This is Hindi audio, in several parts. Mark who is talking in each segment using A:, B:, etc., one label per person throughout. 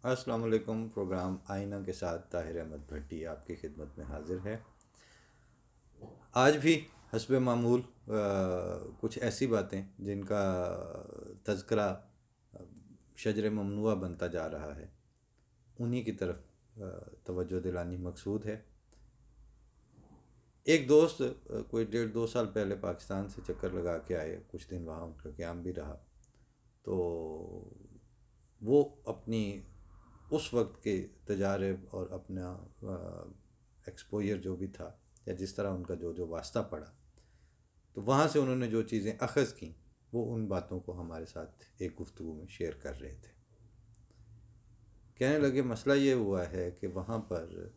A: अस्सलाम वालेकुम। प्रोग्राम आईना के साथ ताहिर अहमद भट्टी आपकी खिदमत में हाजिर है। आज भी हस्ब मामूल कुछ ऐसी बातें जिनका तज़किरा शजर ममनुआ बनता जा रहा है, उन्हीं की तरफ तवज्जो दिलानी मकसूद है। एक दोस्त कोई 1.5-2 साल पहले पाकिस्तान से चक्कर लगा के आए, कुछ दिन वहाँ उनका क़याम भी रहा। तो वो अपनी उस वक्त के तजारब और अपना एक्सपोजर जो भी था, या जिस तरह उनका जो जो वास्ता पड़ा, तो वहाँ से उन्होंने जो चीज़ें अखज़ की, वो उन बातों को हमारे साथ एक गुफ्तगू में शेयर कर रहे थे। कहने लगे मसला ये हुआ है कि वहाँ पर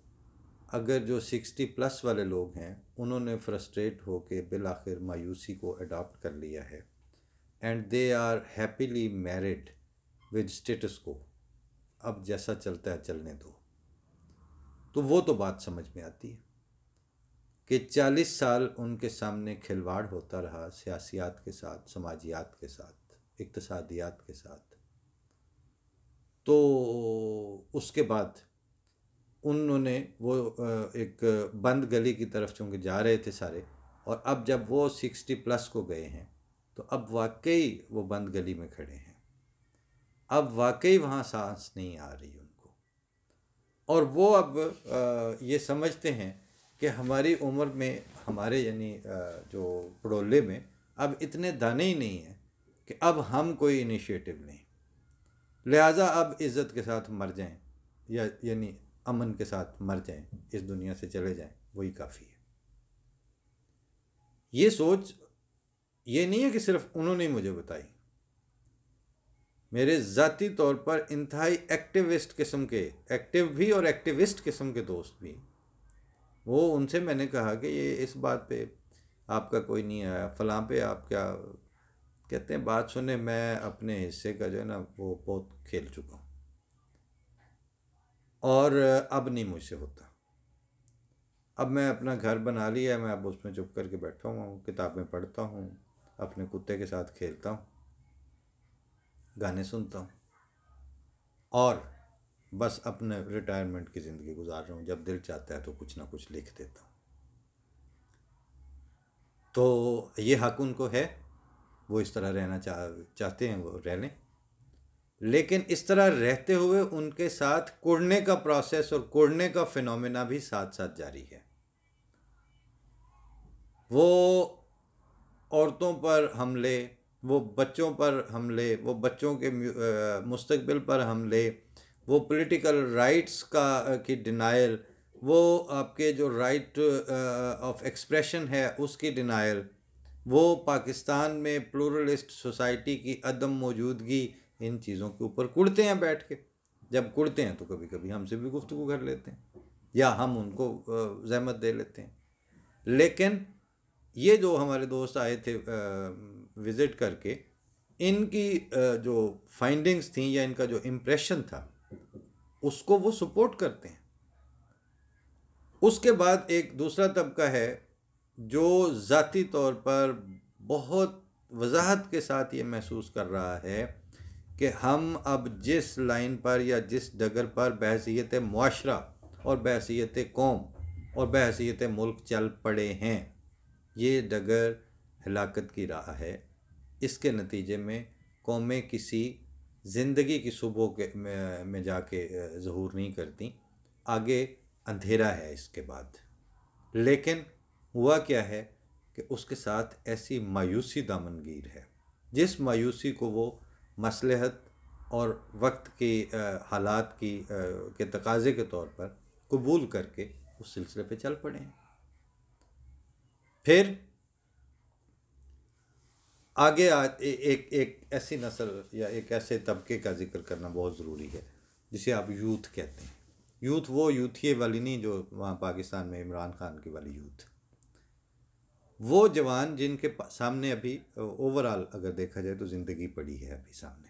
A: अगर जो 60+ वाले लोग हैं, उन्होंने फ्रस्ट्रेट होकर बिल आखिर मायूसी को अडॉप्ट कर लिया है, and they are happily married with status को, अब जैसा चलता है चलने दो। तो वो तो बात समझ में आती है कि 40 साल उनके सामने खिलवाड़ होता रहा सियासियात के साथ, समाजियात के साथ, इक्तसादियात के साथ। तो उसके बाद उन्होंने वो एक बंद गली की तरफ चूँकि जा रहे थे सारे, और अब जब वो 60+ को गए हैं, तो अब वाकई वो बंद गली में खड़े हैं। अब वाकई वहाँ सांस नहीं आ रही उनको, और वो अब ये समझते हैं कि हमारी उम्र में, हमारे यानी जो पड़ोले में अब इतने दाने ही नहीं हैं कि अब हम कोई इनिशिएटिव लें, लिहाजा अब इज़्ज़त के साथ मर जाएं, या यानी अमन के साथ मर जाएं, इस दुनिया से चले जाएं, वही काफ़ी है। ये सोच ये नहीं है कि सिर्फ उन्होंने मुझे बताई, मेरे ज़ाती तौर पर इंतहाई एक्टिविस्ट किस्म के, एक्टिव भी और एक्टिविस्ट किस्म के दोस्त भी, वो उनसे मैंने कहा कि ये इस बात पे आपका कोई नहीं आया, फ़लाँ पे आप क्या कहते हैं, बात सुने, मैं अपने हिस्से का जो है ना वो बहुत खेल चुका हूँ, और अब नहीं मुझसे होता। अब मैं अपना घर बना लिया है, मैं अब उसमें चुप करके बैठा हुआ हूँ, किताबें पढ़ता हूँ, अपने कुत्ते के साथ खेलता हूँ, गाने सुनता हूँ, और बस अपने रिटायरमेंट की ज़िंदगी गुजार रहा हूँ। जब दिल चाहता है तो कुछ ना कुछ लिख देता हूँ। तो ये हक उनको है, वो इस तरह रहना चाहते हैं, वो रह लें। लेकिन इस तरह रहते हुए उनके साथ कुड़ने का प्रोसेस और कुड़ने का फिनोमेना भी साथ साथ जारी है। वो औरतों पर हमले, वो बच्चों पर हमले, वो बच्चों के मुस्तकबिल पर हमले, वो पॉलिटिकल राइट्स की डिनायल, वो आपके जो राइट ऑफ एक्सप्रेशन है उसकी डिनायल, वो पाकिस्तान में प्लूरलिस्ट सोसाइटी की अदम मौजूदगी, इन चीज़ों के ऊपर कुड़ते हैं बैठ के। जब कुड़ते हैं तो कभी कभी हमसे भी गुफ्तगू कर लेते हैं, या हम उनको जहमत दे लेते हैं। लेकिन ये जो हमारे दोस्त आए थे विज़िट करके, इनकी जो फाइंडिंग्स थी या इनका जो इम्प्रेशन था, उसको वो सपोर्ट करते हैं। उसके बाद एक दूसरा तबका है जो ज़ाती तौर पर बहुत वजाहत के साथ ये महसूस कर रहा है कि हम अब जिस लाइन पर या जिस डगर पर बहसीयत मुआशरा और बहसीयत कौम और बहसीयत मुल्क चल पड़े हैं, ये डगर हलाकत की राह है। इसके नतीजे में कौमें किसी ज़िंदगी की सुबह के में जाके ज़हूर नहीं करती, आगे अंधेरा है इसके बाद। लेकिन हुआ क्या है कि उसके साथ ऐसी मायूसी दामनगीर है, जिस मायूसी को वो मसलहत और वक्त की हालात की के तकाज़े के तौर पर कबूल करके उस सिलसिले पे चल पड़े हैं। फिर आगे एक ऐसी नस्ल या एक ऐसे तबके का जिक्र करना बहुत ज़रूरी है जिसे आप यूथ कहते हैं। यूथ वो यूथिये वाली नहीं जो वहाँ पाकिस्तान में इमरान खान की वाली यूथ, वो जवान जिनके सामने अभी ओवरऑल अगर देखा जाए तो ज़िंदगी पड़ी है अभी सामने।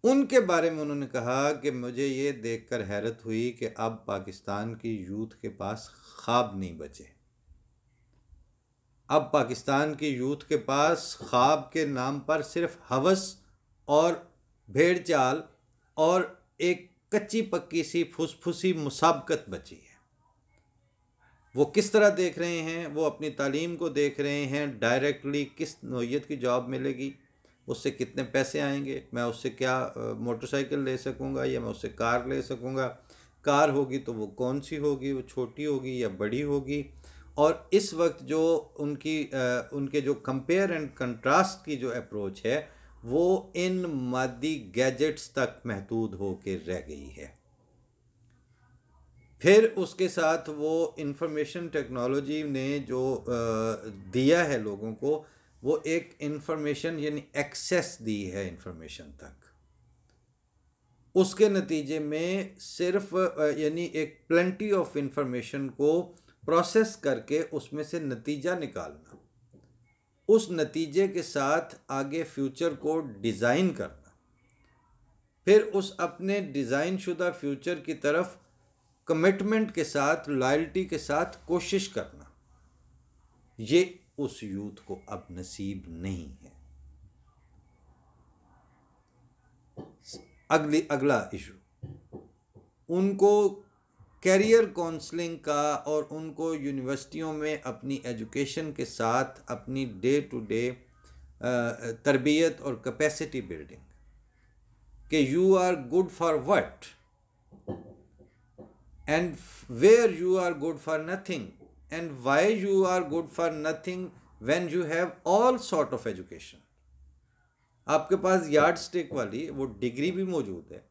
A: उनके बारे में उन्होंने कहा कि मुझे ये देखकर हैरत हुई कि अब पाकिस्तान की यूथ के पास ख्वाब नहीं बचे। अब पाकिस्तान की यूथ के पास ख्वाब के नाम पर सिर्फ हवस और भेड़ चाल और एक कच्ची पक्की सी फुसफुसी मुसाबकत बची है। वो किस तरह देख रहे हैं, वो अपनी तालीम को देख रहे हैं, डायरेक्टली किस नौइयत की जॉब मिलेगी, उससे कितने पैसे आएंगे, मैं उससे क्या मोटरसाइकिल ले सकूँगा या मैं उससे कार ले सकूँगा, कार होगी तो वो कौन सी होगी, वो छोटी होगी या बड़ी होगी। और इस वक्त जो उनके जो कंपेयर एंड कंट्रास्ट की जो अप्रोच है वो इन मादी गैजेट्स तक महदूद होकर रह गई है। फिर उसके साथ वो इंफॉर्मेशन टेक्नोलॉजी ने जो दिया है लोगों को, वो एक इंफॉर्मेशन यानी एक्सेस दी है इंफॉर्मेशन तक। उसके नतीजे में सिर्फ यानी एक प्लेंटी ऑफ इंफॉर्मेशन को प्रोसेस करके उसमें से नतीजा निकालना, उस नतीजे के साथ आगे फ्यूचर को डिज़ाइन करना, फिर उस अपने डिज़ाइन शुदा फ्यूचर की तरफ कमिटमेंट के साथ, लॉयल्टी के साथ कोशिश करना, ये उस यूथ को अब नसीब नहीं है। अगला इशू, उनको कैरियर काउंसलिंग का और उनको यूनिवर्सिटियों में अपनी एजुकेशन के साथ अपनी डे टू डे तरबियत और कैपेसिटी बिल्डिंग कि you are good for what and where you are good for nothing and why you are good for nothing when you have all sort of education. आपके पास यार्ड स्टिक वाली वो डिग्री भी मौजूद है,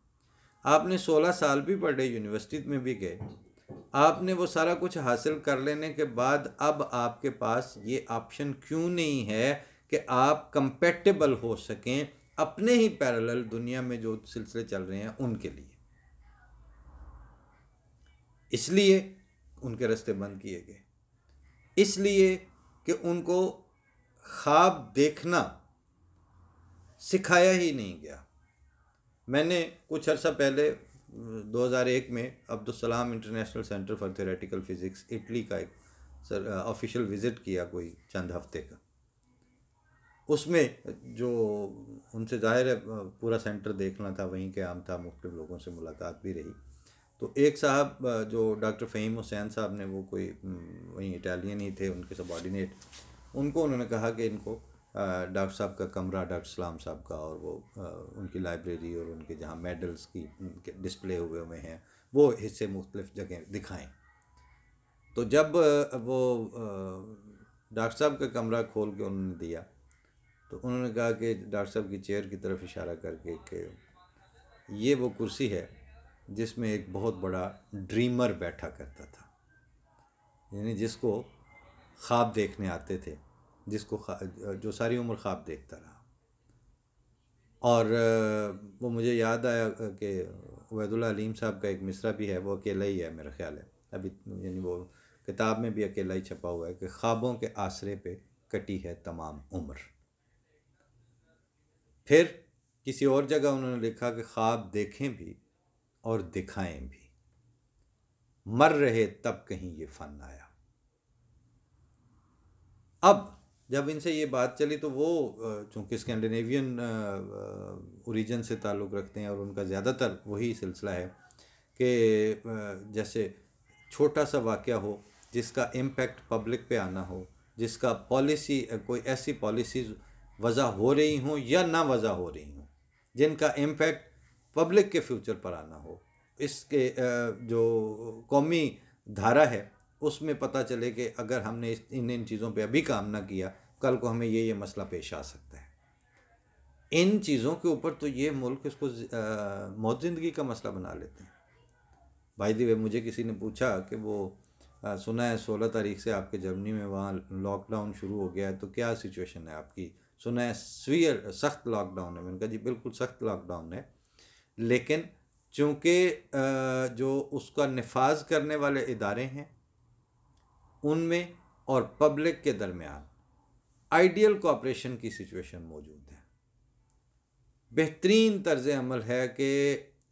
A: आपने 16 साल भी पढ़े, यूनिवर्सिटी में भी गए, आपने वो सारा कुछ हासिल कर लेने के बाद अब आपके पास ये ऑप्शन क्यों नहीं है कि आप कंपेटेबल हो सकें अपने ही पैरेलल दुनिया में जो सिलसिले चल रहे हैं उनके लिए। इसलिए उनके रास्ते बंद किए गए, इसलिए कि उनको ख्वाब देखना सिखाया ही नहीं गया। मैंने कुछ अर्सा पहले 2001 में Abdul international centre for theoretical physics Italy का एक ऑफिशियल विज़िट किया कोई चंद हफ्ते का। उसमें जो उनसे ज़ाहिर है पूरा सेंटर देखना था, वहीं के आम था, मुख्तलिफ लोगों से मुलाकात भी रही। तो एक साहब जो डॉक्टर फ़हीम हुसैन साहब ने, वो कोई वहीं इटालियन ही थे, उनके सबॉर्डिनेट, उनको उन्होंने कहा कि इनको डॉक्टर साहब का कमरा, डॉक्टर सलाम साहब का, और वो उनकी लाइब्रेरी और उनके जहाँ मेडल्स की डिस्प्ले हुए हैं वो हिस्से मुख्तलिफ जगह दिखाएं। तो जब वो डॉक्टर साहब का कमरा खोल के उन्होंने दिया तो उन्होंने कहा कि डॉक्टर साहब की चेयर की तरफ इशारा करके कि ये वो कुर्सी है जिसमें एक बहुत बड़ा ड्रीमर बैठा करता था, यानी जिसको ख्वाब देखने आते थे, जिसको जो सारी उम्र ख्वाब देखता रहा। और वो मुझे याद आया कि उबैदुल्लाह अलीम साहब का एक मिसरा भी है, वो अकेला ही है मेरा ख्याल है अभी, यानी वो किताब में भी अकेला ही छपा हुआ है कि ख्वाबों के आसरे पे कटी है तमाम उम्र। फिर किसी और जगह उन्होंने लिखा कि ख्वाब देखें भी और दिखाएं भी, मर रहे तब कहीं ये फ़न आया। अब जब इनसे ये बात चली तो वो चूँकि स्कैंडिनेवियन ओरिजिन से ताल्लुक़ रखते हैं और उनका ज़्यादातर वही सिलसिला है कि जैसे छोटा सा वाक़या हो जिसका इम्पेक्ट पब्लिक पे आना हो, जिसका पॉलिसी कोई ऐसी पॉलिसीज़ वज़ा हो रही हों या ना वज़ा हो रही हों जिनका इम्पेक्ट पब्लिक के फ्यूचर पर आना हो, इसके जो कौमी धारा है उसमें पता चले कि अगर हमने इन चीज़ों पे अभी काम ना किया, कल को हमें ये मसला पेश आ सकता है। इन चीज़ों के ऊपर तो ये मुल्क इसको मौत ज़िंदगी का मसला बना लेते हैं। भाई दी मुझे किसी ने पूछा कि वो सुना है 16 तारीख से आपके जर्मनी में वहाँ लॉकडाउन शुरू हो गया है, तो क्या सिचुएशन है आपकी? सुना है सख्त लॉकडाउन है। मैंने कहा जी बिल्कुल सख्त लॉकडाउन है, लेकिन चूँकि जो उसका नफाज करने वाले इदारे हैं उनमें और पब्लिक के दरमियान आइडियल कोऑपरेशन की सिचुएशन मौजूद है। बेहतरीन तर्ज अमल है कि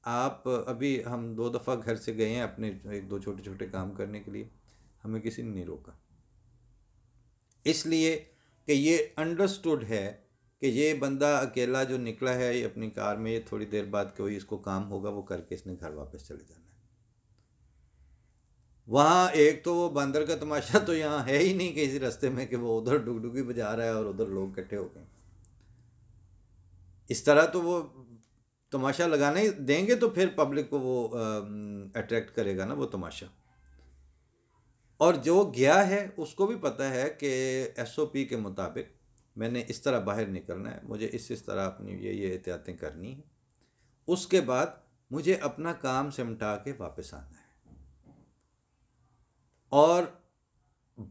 A: आप अभी हम 2 दफ़ा घर से गए हैं अपने 1-2 छोटे छोटे काम करने के लिए, हमें किसी ने नहीं रोका, इसलिए कि ये अंडरस्टूड है कि ये बंदा अकेला जो निकला है ये अपनी कार में, ये थोड़ी देर बाद कोई इसको काम होगा वो करके इसने घर वापस चले जाना है। वहाँ एक तो वो बंदर का तमाशा तो यहाँ है ही नहीं किसी रास्ते में कि वो उधर डुगडुगी बजा रहा है और उधर लोग इकट्ठे हो गए। इस तरह तो वो तमाशा लगाने देंगे तो फिर पब्लिक को वो अट्रैक्ट करेगा ना वो तमाशा। और जो गया है उसको भी पता है कि एसओपी के मुताबिक मैंने इस तरह बाहर निकलना है, मुझे इस तरह अपनी ये एहतियातें करनी है, उसके बाद मुझे अपना काम सिमटा के वापस आना है। और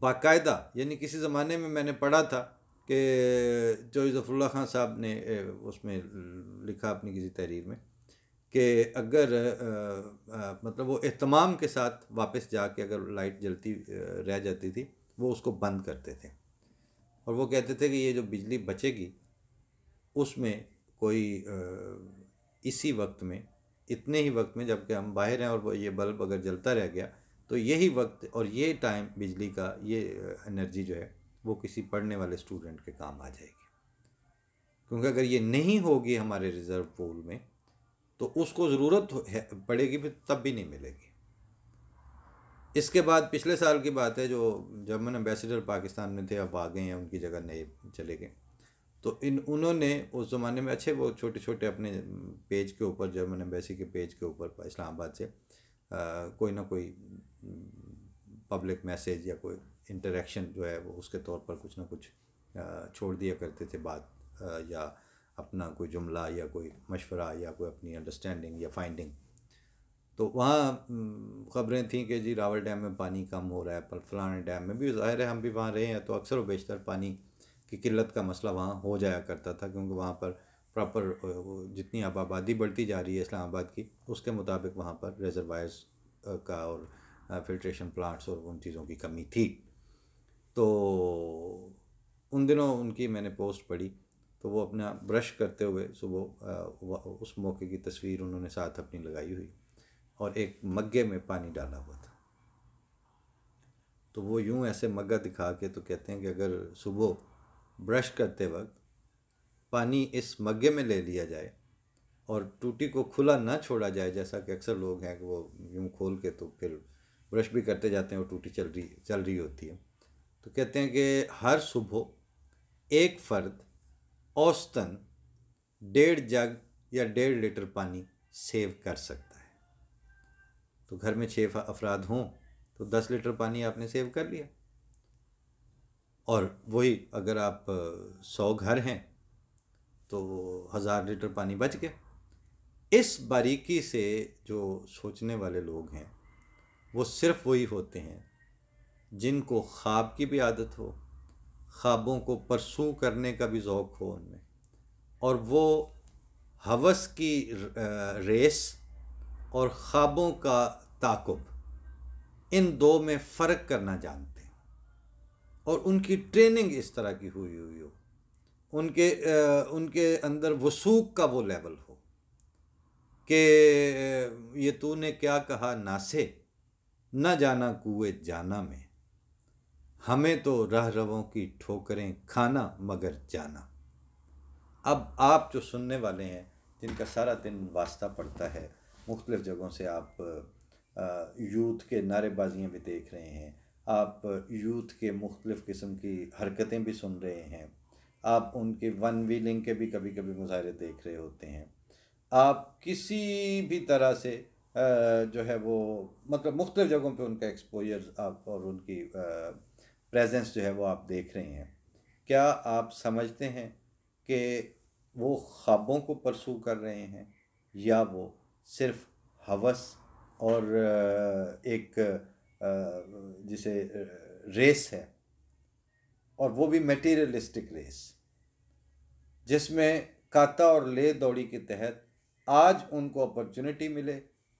A: बाकायदा यानी किसी ज़माने में मैंने पढ़ा था कि जो ज़फ़रुल्लाह खान साहब ने उसमें लिखा अपनी किसी तहरीर में कि अगर मतलब वो एहतमाम के साथ वापस जाके अगर लाइट जलती रह जाती थी वो उसको बंद करते थे, और वो कहते थे कि ये जो बिजली बचेगी उसमें कोई इसी वक्त में, इतने ही वक्त में जबकि हम बाहर हैं और वो ये बल्ब अगर जलता रह गया तो यही वक्त और ये टाइम बिजली का ये एनर्जी जो है वो किसी पढ़ने वाले स्टूडेंट के काम आ जाएगी, क्योंकि अगर ये नहीं होगी हमारे रिज़र्व पूल में तो उसको ज़रूरत पड़ेगी फिर तब भी नहीं मिलेगी। इसके बाद पिछले साल की बात है, जो जर्मन एम्बेसडर पाकिस्तान में थे अब आ गए हैं, उनकी जगह नए चले गए, तो उन्होंने उस ज़माने में अच्छे वो छोटे छोटे अपने पेज के ऊपर, जर्मन एम्बेसी के पेज के ऊपर इस्लामाबाद से कोई ना कोई पब्लिक मैसेज या कोई इंटरेक्शन जो है वो उसके तौर पर कुछ ना कुछ छोड़ दिया करते थे बात, या अपना कोई जुमला या कोई मशवरा या कोई अपनी अंडरस्टैंडिंग या फाइंडिंग। तो वहाँ ख़बरें थीं कि जी रावल डैम में पानी कम हो रहा है, पर फलाने डैम में भी, ज़ाहिर है हम भी वहाँ रहे हैं तो अक्सर व बेशतर पानी की किल्लत का मसला वहाँ हो जाया करता था, क्योंकि वहाँ पर प्रॉपर जितनी अब आबादी बढ़ती जा रही है इस्लामाबाद की उसके मुताबिक वहाँ पर रिजर्वायर्स का और फिल्ट्रेशन प्लांट्स और उन चीज़ों की कमी थी। तो उन दिनों उनकी मैंने पोस्ट पढ़ी तो वो अपना ब्रश करते हुए सुबह उस मौके की तस्वीर उन्होंने साथ अपनी लगाई हुई और एक मग्गे में पानी डाला हुआ था। तो वो यूँ ऐसे मग्गा दिखा के तो कहते हैं कि अगर सुबह ब्रश करते वक्त पानी इस मग्गे में ले लिया जाए और टूटी को खुला ना छोड़ा जाए, जैसा कि अक्सर लोग हैं कि वो यूँ खोल के तो फिर ब्रश भी करते जाते हैं और टूटी चल रही होती है, तो कहते हैं कि हर सुबह एक फ़र्द औसतन 1.5 जग या 1.5 लीटर पानी सेव कर सकता है। तो घर में 6 अफराद हों तो 10 लीटर पानी आपने सेव कर लिया, और वही अगर आप 100 घर हैं तो 1000 लीटर पानी बच गया। इस बारीकी से जो सोचने वाले लोग हैं वो सिर्फ वही होते हैं जिनको ख्वाब की भी आदत हो, ख्वाबों को परसू करने का भी ज़ौक़ हो उनमें, और वो हवस की रेस और ख्वाबों का ताक़ुब, इन दो में फ़र्क करना जानते हैं, और उनकी ट्रेनिंग इस तरह की हुई हो, उनके अंदर वसूक का वो लेवल हो कि ये तूने क्या कहा नासे न जाना कुए जाना में, हमें तो रह रवों की ठोकरें खाना मगर जाना। अब आप जो सुनने वाले हैं जिनका सारा दिन वास्ता पड़ता है, मुख्तलिफ़ जगहों से आप यूथ के नारेबाजियाँ भी देख रहे हैं, आप यूथ के मुख्तलिफ़ किस्म की हरकतें भी सुन रहे हैं, आप उनके वन व्हीलिंग के भी कभी कभी मुजाहरे देख रहे होते हैं, आप किसी भी तरह से जो है वो मतलब मुख्तलिफ़ जगहों पे उनका एक्सपोजर आप और उनकी प्रेजेंस जो है वो आप देख रहे हैं। क्या आप समझते हैं कि वो ख्वाबों को परसू कर रहे हैं या वो सिर्फ हवस और एक जिसे रेस है, और वो भी मटेरियलिस्टिक रेस जिसमें काता और ले दौड़ी के तहत आज उनको अपॉर्चुनिटी मिले,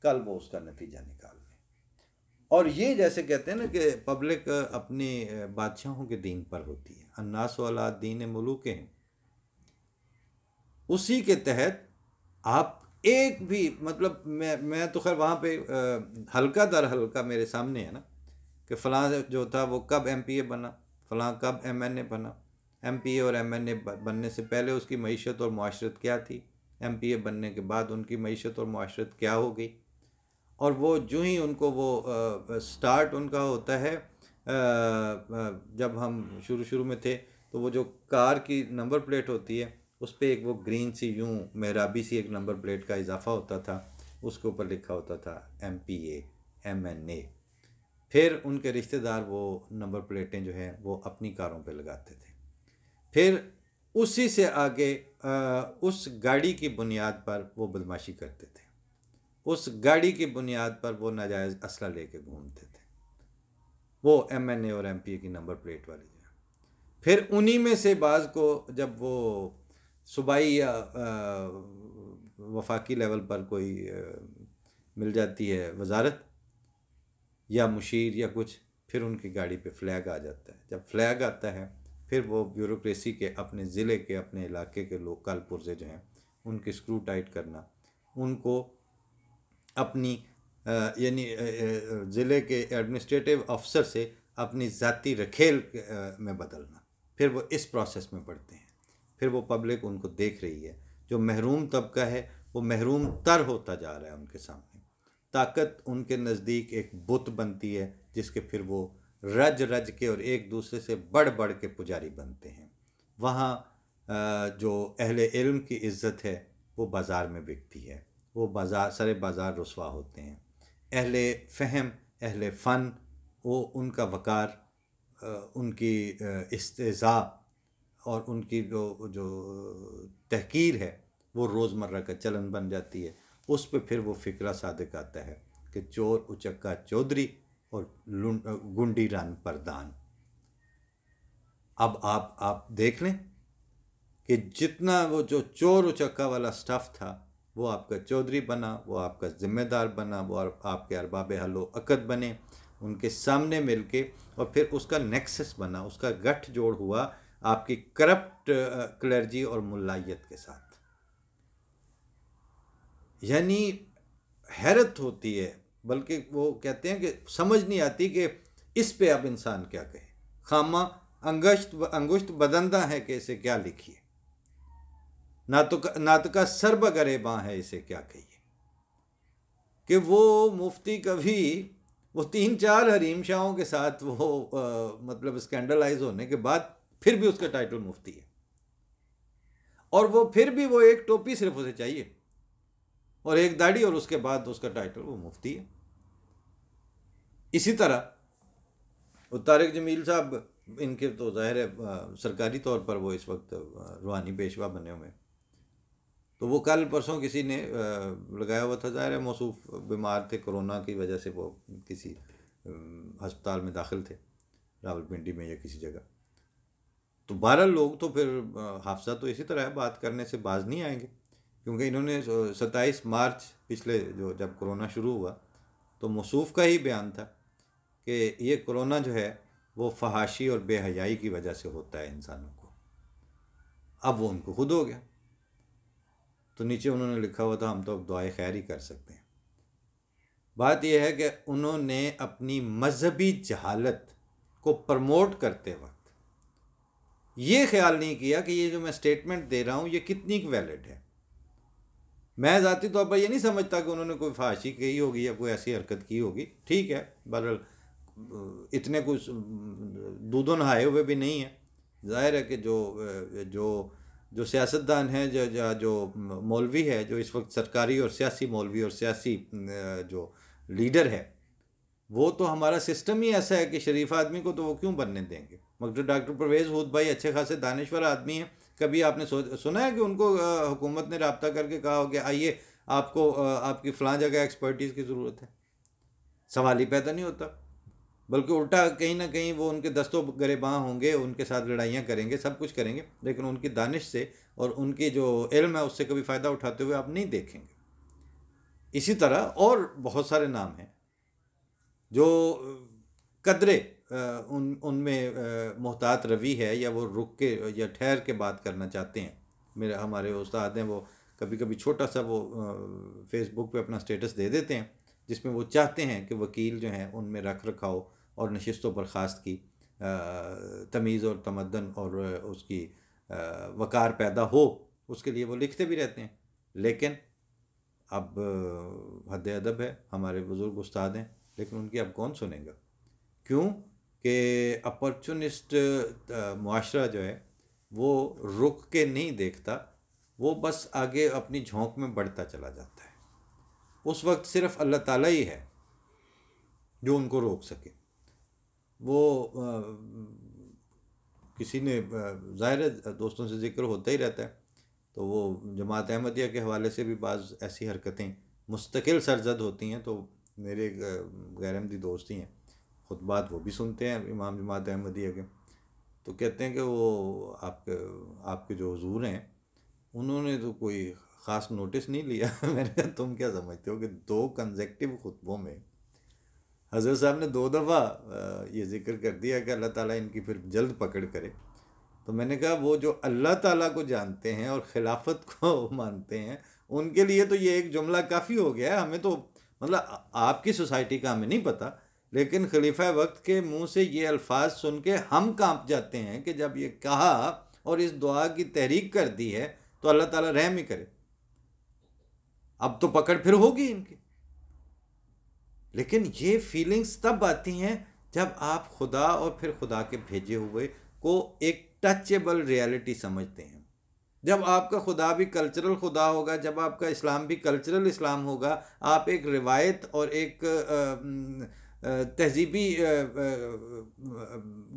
A: कल वो उसका नतीजा निकाल लें। और ये जैसे कहते हैं ना कि पब्लिक अपनी बादशाहों के दीन पर होती है, अन्नास वाला दीन मुलूक हैं, उसी के तहत आप एक भी मतलब मैं तो खैर वहाँ पे हल्का दर हल्का मेरे सामने है ना कि फ़लाँ जो था वो कब MPA बना, फ़लाँ कब MNA बना, MPA और MNA बनने से पहले उसकी मईशत और मुआशरत क्या थी, MPA बनने के बाद उनकी मईशत और मुआशरत क्या हो गई। और वो जो ही उनको वो स्टार्ट उनका होता है, जब हम शुरू शुरू में थे तो वो जो कार की नंबर प्लेट होती है उस पर एक वो ग्रीन सी यूं मेहराबी सी एक नंबर प्लेट का इजाफा होता था, उसके ऊपर लिखा होता था MPA MNA। फिर उनके रिश्तेदार वो नंबर प्लेटें जो हैं वो अपनी कारों पे लगाते थे। फिर उसी से आगे उस गाड़ी की बुनियाद पर वो बदमाशी करते थे, उस गाड़ी की बुनियाद पर वो नाजायज़ असला लेके घूमते थे, वो MNA और MPA की नंबर प्लेट वाली जो है। फिर उन्हीं में से बाज़ को जब वो सूबाई या वफाकी लेवल पर कोई मिल जाती है वजारत या मुशीर या कुछ, फिर उनकी गाड़ी पे फ्लैग आ जाता है। जब फ्लैग आता है फिर वो ब्यूरोक्रेसी के अपने ज़िले के अपने इलाके के लोकल पुर्जे जो हैं उनके स्क्रू टाइट करना, उनको अपनी यानी ज़िले के एडमिनिस्ट्रेटिव अफसर से अपनी ज़ाती रखेल में बदलना। फिर वो इस प्रोसेस में पढ़ते हैं। फिर वो पब्लिक उनको देख रही है, जो महरूम तबका है वो महरूम तर होता जा रहा है उनके सामने। ताकत उनके नज़दीक एक बुत बनती है जिसके फिर वो रज रज के और एक दूसरे से बढ़ बढ़ के पुजारी बनते हैं। वहाँ जो अहले इल्म की इज़्ज़त है वो बाज़ार में बिकती है, वो बाज़ार सरे बाज़ार रुसवा होते हैं। अहले फ़हम अहले फ़न वो उनका वक़ार, उनकी इस्तेज़ा और उनकी जो जो तहकीर है वो रोज़मर्रा का चलन बन जाती है। उस पर फिर वो फ़िक्रा सादिक आता है कि चोर उचक्का चौधरी और गुंडी रान परदान। अब आप देख लें कि जितना वो जो चोर उचक्का वाला स्टफ़ था वो आपका चौधरी बना, वो आपका ज़िम्मेदार बना, वो आपके अरबाब हलो अकद बने उनके सामने मिलके, और फिर उसका नेक्सस बना, उसका गठ जोड़ हुआ आपकी करप्ट क्लर्जी और मुल्लायत के साथ। यानी हैरत होती है, बल्कि वो कहते हैं कि समझ नहीं आती कि इस पे अब इंसान क्या कहे। खामा अंगुश्त बदंदा है कि इसे क्या लिखिए, नातका सरब गरेबां है इसे क्या कहिए। कि वो मुफ्ती कभी वो 3-4 हरीम शाहों के साथ वो मतलब स्कैंडलाइज होने के बाद फिर भी उसका टाइटल मुफ्ती है, और वो फिर भी वो एक टोपी सिर्फ उसे चाहिए और एक दाढ़ी, और उसके बाद उसका टाइटल वो मुफ्ती है। इसी तरह वो तारिक जमील साहब, इनके तो ज़ाहिर है सरकारी तौर पर वो इस वक्त रूहानी पेशवा बने हुए, तो वो कल परसों किसी ने लगाया हुआ था, ज़ाहिर है मौसूफ बीमार थे कोरोना की वजह से, वो किसी अस्पताल में दाखिल थे रावलपिंडी में या किसी जगह। तो 12 लोग तो फिर हाफसा तो इसी तरह है, बात करने से बाज नहीं आएंगे, क्योंकि इन्होंने 27 मार्च पिछले जो जब कोरोना शुरू हुआ तो मौसूफ का ही बयान था कि ये कोरोना जो है वो फहाशी और बेहयाई की वजह से होता है इंसानों को। अब वो उनको खुद हो गया, तो नीचे उन्होंने लिखा हुआ था हम तो अब दुआए खैर ही कर सकते हैं। बात यह है कि उन्होंने अपनी मजहबी जहालत को प्रमोट करते वक्त ये ख्याल नहीं किया कि ये जो मैं स्टेटमेंट दे रहा हूँ ये कितनी वैलिड है। मैं ज़ाती तौर पर ये नहीं समझता कि उन्होंने कोई फहाशी की होगी या कोई ऐसी हरकत की होगी, ठीक है, बहरहाल इतने कुछ दूधों नहाए हुए भी नहीं है। ज़ाहिर है कि जो सियासतदान हैं, जो मौलवी है, जो इस वक्त सरकारी और सियासी मौलवी और सियासी जो लीडर है, वो तो हमारा सिस्टम ही ऐसा है कि शरीफ आदमी को तो वो क्यों बनने देंगे। मगर डॉक्टर परवेज़ हूद भाई अच्छे खासे दानिश्वर आदमी हैं, कभी आपने सुना है कि उनको हुकूमत ने रब्ता करके कहा हो कि आइए आपको आपकी फ़लाँ जगह एक्सपर्टीज़ की ज़रूरत है? सवाल ही पैदा नहीं होता, बल्कि उल्टा कहीं ना कहीं वो उनके दस्तों गरेबां होंगे, उनके साथ लड़ाइयाँ करेंगे, सब कुछ करेंगे, लेकिन उनकी दानिश से और उनकी जो इल्म है उससे कभी फ़ायदा उठाते हुए आप नहीं देखेंगे। इसी तरह और बहुत सारे नाम हैं जो कदरे उनमें मोहतात रवि है, या वो रुक के या ठहर के बात करना चाहते हैं। हमारे उस्ताद हैं, वो कभी कभी छोटा सा वो फेसबुक पे अपना स्टेटस दे देते हैं जिसमें वो चाहते हैं कि वकील जो हैं उनमें रख रखाव और नशिस्तों बर्खास्त की तमीज़ और तमद्दन और उसकी वक़ार पैदा हो, उसके लिए वो लिखते भी रहते हैं। लेकिन अब हद अदब है, हमारे बुज़ुर्ग उस्ताद हैं, लेकिन उनकी अब कौन सुनेगा? क्यों कि अपॉर्चुनिस्ट मुआशरा जो है वो रुक के नहीं देखता, वो बस आगे अपनी झोंक में बढ़ता चला जाता है। उस वक्त सिर्फ अल्लाह ताला ही है जो उनको रोक सके। वो किसी ने ज़ाहिर है दोस्तों से ज़िक्र होता ही रहता है, तो वो जमात अहमदिया के हवाले से भी बाज़ ऐसी हरकतें मुस्तकिल सरजद होती हैं। तो मेरे गैर अहमदी दोस्त ही हैं, खुतबात वो भी सुनते हैं इमाम जमात अहमदिया के, तो कहते हैं कि वो आपके जो हुजूर हैं उन्होंने तो कोई ख़ास नोटिस नहीं लिया। मैंने कहा तुम क्या समझते हो कि 2 कंसेक्टिव खुतबों में हज़रत साहब ने 2 दफ़ा ये ज़िक्र कर दिया कि अल्लाह ताला इनकी फिर जल्द पकड़ करे। तो मैंने कहा वो जो अल्लाह ताला को जानते हैं और खिलाफत को मानते हैं, उनके लिए तो ये एक जुमला काफ़ी हो गया है। हमें तो मतलब आपकी सोसाइटी का हमें नहीं पता, लेकिन खलीफा वक्त के मुंह से ये अल्फाज सुन के हम कांप जाते हैं कि जब ये कहा और इस दुआ की तहरीक कर दी है तो अल्लाह ताला रहम ही करे, अब तो पकड़ फिर होगी इनकी। लेकिन ये फीलिंग्स तब आती हैं जब आप खुदा और फिर खुदा के भेजे हुए को एक टचेबल रियलिटी समझते हैं। जब आपका खुदा भी कल्चरल खुदा होगा, जब आपका इस्लाम भी कल्चरल इस्लाम होगा, आप एक रिवायत और एक तहजीबी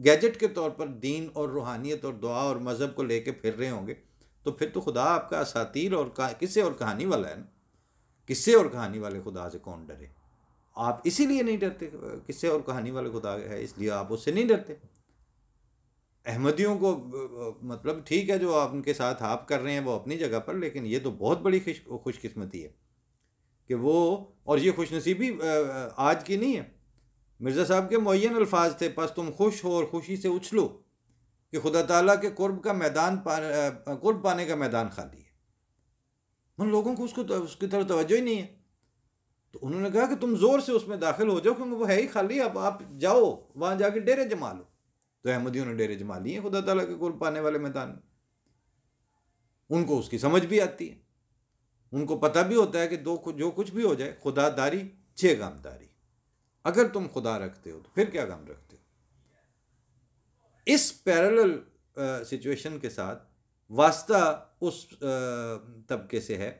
A: गैजेट के तौर पर दीन और रूहानियत और दुआ और मज़हब को लेके फिर रहे होंगे, तो फिर तो खुदा आपका असातीर और किस्से और कहानी वाला है ना। किस्से और कहानी वाले खुदा से कौन डरे? आप इसीलिए नहीं डरते, किस्से और कहानी वाले खुदा है इसलिए आप उससे नहीं डरते। अहमदियों को मतलब ठीक है जो आप उनके साथ आप कर रहे हैं वो अपनी जगह पर, लेकिन ये तो बहुत बड़ी खुशकिस्मती है कि वो, और ये खुशनसीबी आज की नहीं है। मिर्ज़ा साहब के मुअय्यन अल्फाज थे, बस तुम खुश हो और खुशी से उछलो कि खुदा ताला के कुर्ब का मैदान कुर्ब पाने का मैदान खाली है। उन लोगों को उसकी तरफ तवज्जो ही नहीं है। तो उन्होंने कहा कि तुम ज़ोर से उसमें दाखिल हो जाओ क्योंकि वो है ही खाली, अब आप जाओ वहाँ जाके डेरे जमा लो। तो अहमदियों ने डेरे जमा लिए खुदा ताला के कुर्ब पाने वाले मैदान में। उनको उसकी समझ भी आती है, उनको पता भी होता है कि जो कुछ भी हो जाए खुदादारी 6 गमदारी। अगर तुम खुदा रखते हो तो फिर क्या गम रखते हो? इस पैरेलल सिचुएशन के साथ वास्ता उस तबके से है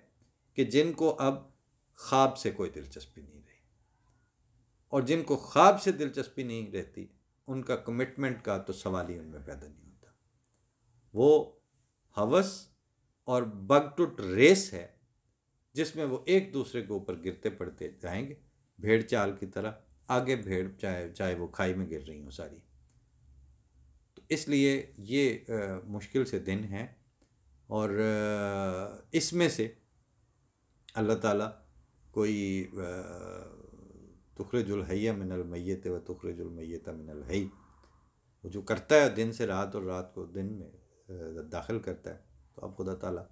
A: कि जिनको अब ख्वाब से कोई दिलचस्पी नहीं रही, और जिनको ख्वाब से दिलचस्पी नहीं रहती उनका कमिटमेंट का तो सवाल ही उनमें पैदा नहीं होता। वो हवस और बगटुट रेस है जिसमें वो एक दूसरे के ऊपर गिरते पड़ते जाएंगे, भेड़ चाल की तरह। आगे भेड़ चाहे वो खाई में गिर रही हो सारी। तो इसलिए ये मुश्किल से दिन हैं, और इसमें से अल्लाह ताला कोई तुखरिजुल हय्य मिनल मय्यत व तुखरिजुल मय्यत मिनल हय्य, वो जो करता है दिन से रात और रात को दिन में दाखिल करता है, तो अब खुदा ताला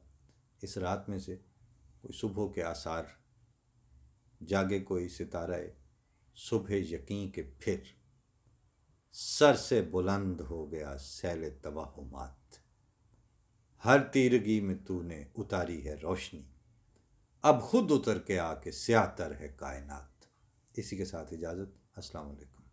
A: इस रात में से कोई सुबह के आसार, जागे कोई सितारा सुबह यकीन के फिर, सर से बुलंद हो गया सैल तवहुमात, हर तीरगी में तूने उतारी है रोशनी, अब खुद उतर के आके स्याह तर है कायनात। इसी के साथ इजाज़त। अस्सलाम वालेकुम।